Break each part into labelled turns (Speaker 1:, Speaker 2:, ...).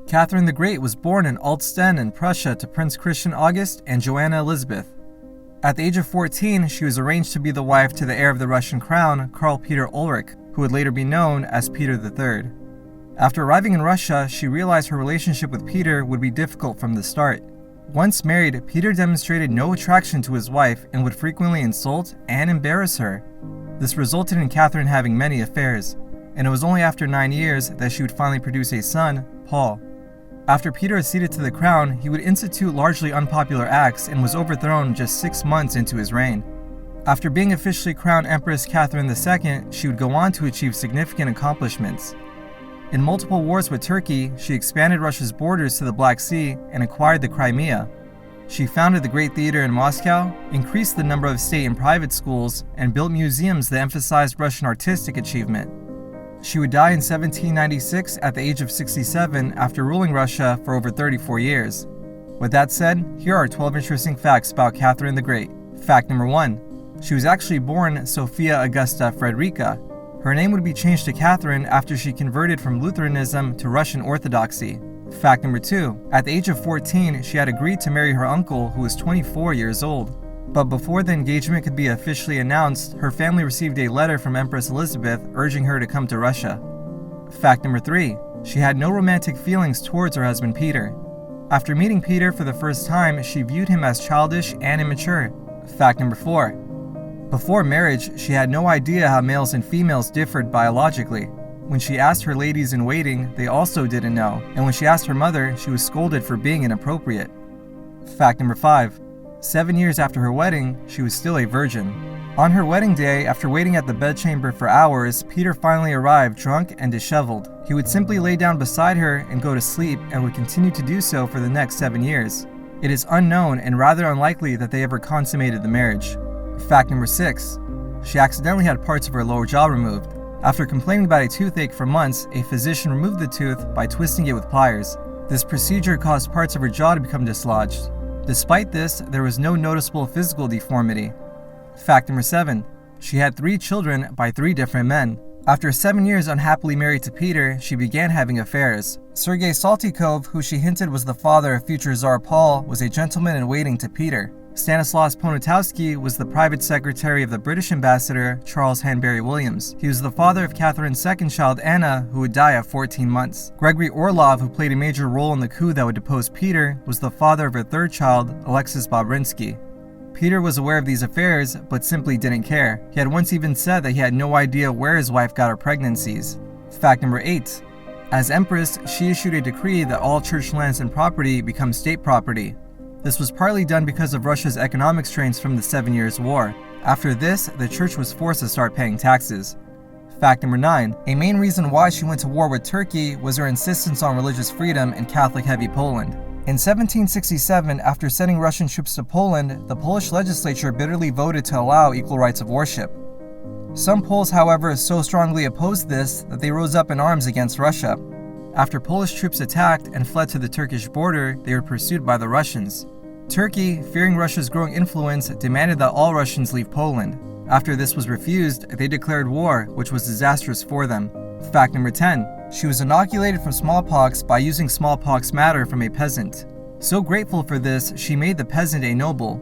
Speaker 1: Catherine the Great was born in Altstein in Prussia to Prince Christian August and Joanna Elizabeth. At the age of 14, she was arranged to be the wife to the heir of the Russian crown, Karl Peter Ulrich, who would later be known as Peter III. After arriving in Russia, she realized her relationship with Peter would be difficult from the start. Once married, Peter demonstrated no attraction to his wife and would frequently insult and embarrass her. This resulted in Catherine having many affairs, and it was only after 9 years that she would finally produce a son, Paul. After Peter acceded to the crown, he would institute largely unpopular acts and was overthrown just 6 months into his reign. After being officially crowned Empress Catherine II, she would go on to achieve significant accomplishments. In multiple wars with Turkey, she expanded Russia's borders to the Black Sea and acquired the Crimea. She founded the Great Theater in Moscow, increased the number of state and private schools, and built museums that emphasized Russian artistic achievement. She would die in 1796 at the age of 67 after ruling Russia for over 34 years. With that said, here are 12 interesting facts about Catherine the Great. Fact number 1. She was actually born Sophia Augusta Frederica. Her name would be changed to Catherine after she converted from Lutheranism to Russian Orthodoxy. Fact number 2. At the age of 14, she had agreed to marry her uncle, who was 24 years old. But before the engagement could be officially announced, her family received a letter from Empress Elizabeth urging her to come to Russia. Fact number 3. She had no romantic feelings towards her husband Peter. After meeting Peter for the first time, she viewed him as childish and immature. Fact number 4. Before marriage, she had no idea how males and females differed biologically. When she asked her ladies-in-waiting, they also didn't know, and when she asked her mother, she was scolded for being inappropriate. Fact number 5. 7 years after her wedding, she was still a virgin. On her wedding day, after waiting at the bedchamber for hours, Peter finally arrived drunk and disheveled. He would simply lay down beside her and go to sleep and would continue to do so for the next 7 years. It is unknown and rather unlikely that they ever consummated the marriage. Fact number 6. She accidentally had parts of her lower jaw removed. After complaining about a toothache for months, a physician removed the tooth by twisting it with pliers. This procedure caused parts of her jaw to become dislodged. Despite this, there was no noticeable physical deformity. Fact number 7. She had 3 children by 3 different men. After 7 years unhappily married to Peter, she began having affairs. Sergei Saltykov, who she hinted was the father of future Tsar Paul, was a gentleman-in-waiting to Peter. Stanislaus Poniatowski was the private secretary of the British ambassador, Charles Hanbury Williams. He was the father of Catherine's second child, Anna, who would die at 14 months. Gregory Orlov, who played a major role in the coup that would depose Peter, was the father of her third child, Alexis Bobrinsky. Peter was aware of these affairs, but simply didn't care. He had once even said that he had no idea where his wife got her pregnancies. Fact number 8. As Empress, she issued a decree that all church lands and property become state property. This was partly done because of Russia's economic strains from the 7 Years' War. After this, the church was forced to start paying taxes. Fact number 9. A main reason why she went to war with Turkey was her insistence on religious freedom in Catholic-heavy Poland. In 1767, after sending Russian troops to Poland, the Polish legislature bitterly voted to allow equal rights of worship. Some Poles, however, so strongly opposed this that they rose up in arms against Russia. After Polish troops attacked and fled to the Turkish border, they were pursued by the Russians. Turkey, fearing Russia's growing influence, demanded that all Russians leave Poland. After this was refused, they declared war, which was disastrous for them. Fact number 10. She was inoculated from smallpox by using smallpox matter from a peasant. So grateful for this, she made the peasant a noble.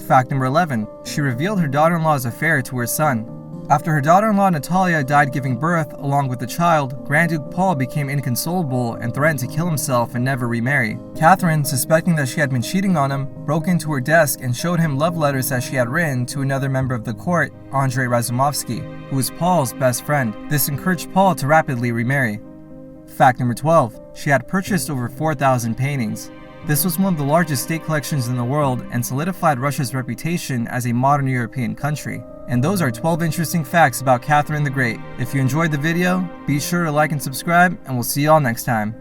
Speaker 1: Fact number 11. She revealed her daughter-in-law's affair to her son. After her daughter-in-law Natalia died giving birth along with the child, Grand Duke Paul became inconsolable and threatened to kill himself and never remarry. Catherine, suspecting that she had been cheating on him, broke into her desk and showed him love letters that she had written to another member of the court, Andrei Razumovsky, who was Paul's best friend. This encouraged Paul to rapidly remarry. Fact number 12. She had purchased over 4,000 paintings. This was one of the largest state collections in the world and solidified Russia's reputation as a modern European country. And those are 12 interesting facts about Catherine the Great. If you enjoyed the video, be sure to like and subscribe, and we'll see y'all next time.